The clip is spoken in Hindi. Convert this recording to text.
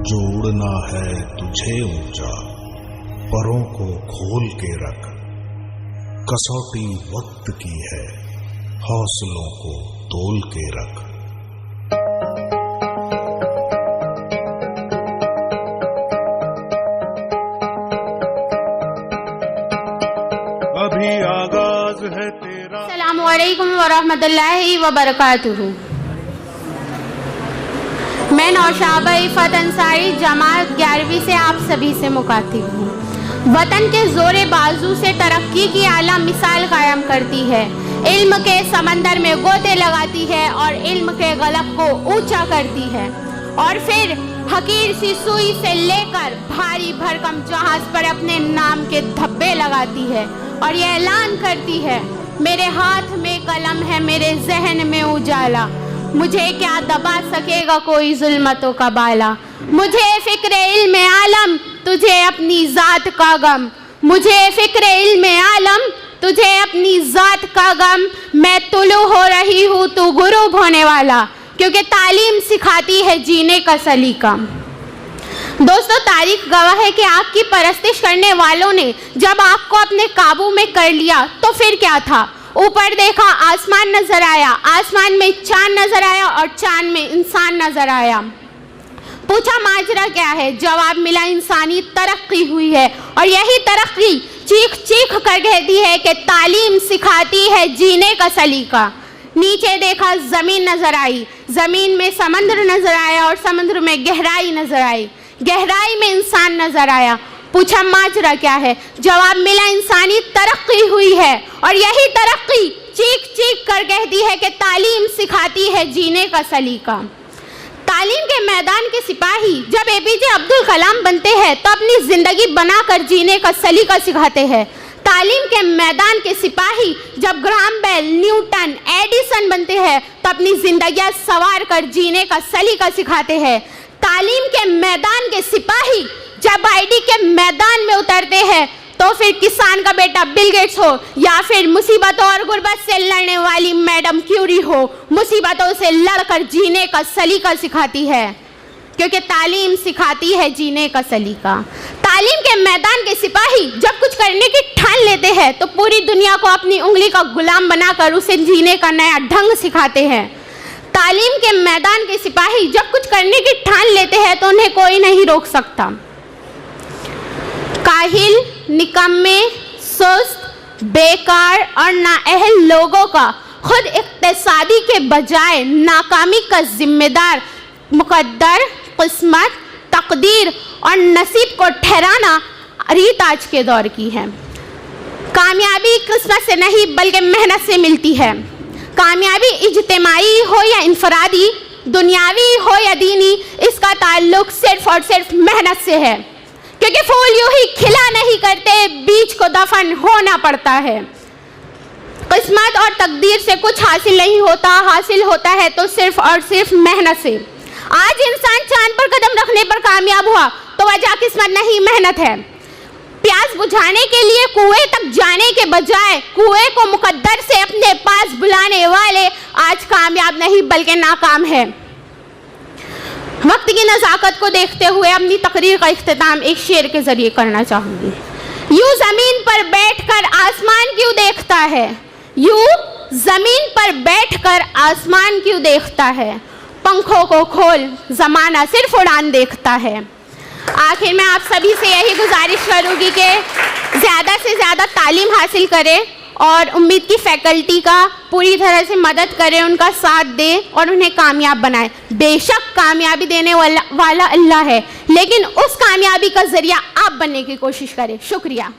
जोड़ना है तुझे ऊंचा, परों को खोल के रख। कसौटी वक्त की है, हौसलों को तोल के रख। अभी आगाज है तेरा। अस्सलामु अलैकुम वरहमतुल्लाहि वबरकातुहू। मैं नौशाबा इफ़त अंसारी जमात 11वीं से आप सभी से मुखातिब हूँ। वतन के जोरे बाजू से तरक्की की आला मिसाल कायम करती है, इल्म के समंदर में गोते लगाती है और इल्म के गलब को ऊंचा करती है, और फिर हकीर सी सुई से लेकर भारी भरकम जहाज पर अपने नाम के धब्बे लगाती है और यह ऐलान करती है, मेरे हाथ में कलम है, मेरे जहन में उजाला, मुझे क्या दबा सकेगा कोई जुल्मतों का बाला। मुझे फिक्र इल्म आलम, तुझे अपनी ज़ात का गम। मुझे फिक्र इल्म आलम, तुझे अपनी ज़ात का गम। मैं तुलू हो रही हूँ, तू गुरूब होने वाला, क्योंकि तालीम सिखाती है जीने का सलीका। दोस्तों, तारीख गवाह है कि आग की परस्तिश करने वालों ने जब आग को अपने काबू में कर लिया तो फिर क्या था। ऊपर देखा, आसमान नजर आया, आसमान में चांद नजर आया और चांद में इंसान नजर आया। पूछा माजरा क्या है, जवाब मिला इंसानी तरक्की हुई है, और यही तरक्की चीख चीख कर कहती है कि तालीम सिखाती है जीने का सलीका। नीचे देखा, जमीन नजर आई, जमीन में समंदर नजर आया और समुद्र में गहराई नजर आई, गहराई में इंसान नजर आया। पूछा माजरा क्या है, जवाब मिला इंसानी तरक्की हुई है, और यही तरक्की चीख चीख कर कहती है कि तालीम सिखाती है जीने का सलीका। तालीम के मैदान के सिपाही जब एपीजे अब्दुल कलाम बनते हैं तो अपनी जिंदगी बनाकर जीने का सलीका सिखाते हैं। तालीम के मैदान के सिपाही जब ग्राहम बेल, न्यूटन, एडिसन बनते हैं तो अपनी जिंदगियां सवार कर जीने का सलीका सिखाते हैं। तालीम के मैदान के सिपाही जब आईडी के मैदान में उतरते हैं तो फिर किसान का बेटा बिल गेट्स हो या फिर मुसीबतों और गुर्बत से लड़ने वाली मैडम क्यूरी हो, मुसीबतों से लड़कर जीने का सलीका सिखाती है, क्योंकि तालीम सिखाती है जीने का सलीका। तालीम के मैदान के सिपाही जब कुछ करने की ठान लेते हैं तो पूरी दुनिया को अपनी उंगली का गुलाम बनाकर उसे जीने का नया ढंग सिखाते हैं। तालीम के मैदान के सिपाही जब कुछ करने की ठान लेते हैं तो उन्हें कोई नहीं रोक सकता। काहिल, निकम्मे, सुस्त, बेकार और नाअहल लोगों का खुद इक्तिसादी के बजाय नाकामी का जिम्मेदार मुकद्दर, किस्मत, तकदीर और नसीब को ठहराना रीत आज के दौर की है। कामयाबी किस्मत से नहीं बल्कि मेहनत से मिलती है। कामयाबी इज्तिमाई हो या इनफरादी, दुनियावी हो या दीनी, इसका ताल्लुक सिर्फ और सिर्फ मेहनत से है, क्योंकि फूल यूं ही खिला नहीं करते, बीज को दफन होना पड़ता है। किस्मत और तकदीर से कुछ हासिल नहीं होता, हासिल होता है तो सिर्फ और सिर्फ मेहनत से। आज इंसान चांद पर कदम रखने पर कामयाब हुआ तो वजह किस्मत नहीं, मेहनत है। प्यास बुझाने के लिए कुएं तक जाने के बजाय कुएं को मुकद्दर से अपने पास बुलाने वाले आज कामयाब नहीं बल्कि नाकाम है। वक्त की नज़ाकत को देखते हुए अपनी तकरीर का इख्तिताम एक शेर के जरिए करना चाहूँगी। यूँ ज़मीन पर बैठकर आसमान क्यों देखता है, यूँ ज़मीन पर बैठकर आसमान क्यों देखता है, पंखों को खोल ज़माना सिर्फ उड़ान देखता है। आखिर में आप सभी से यही गुजारिश करूँगी कि ज़्यादा से ज़्यादा तालीम हासिल करें और उम्मीद की फैकल्टी का पूरी तरह से मदद करें, उनका साथ दें और उन्हें कामयाब बनाएं। बेशक कामयाबी देने वाला अल्लाह है, लेकिन उस कामयाबी का ज़रिया आप बनने की कोशिश करें। शुक्रिया।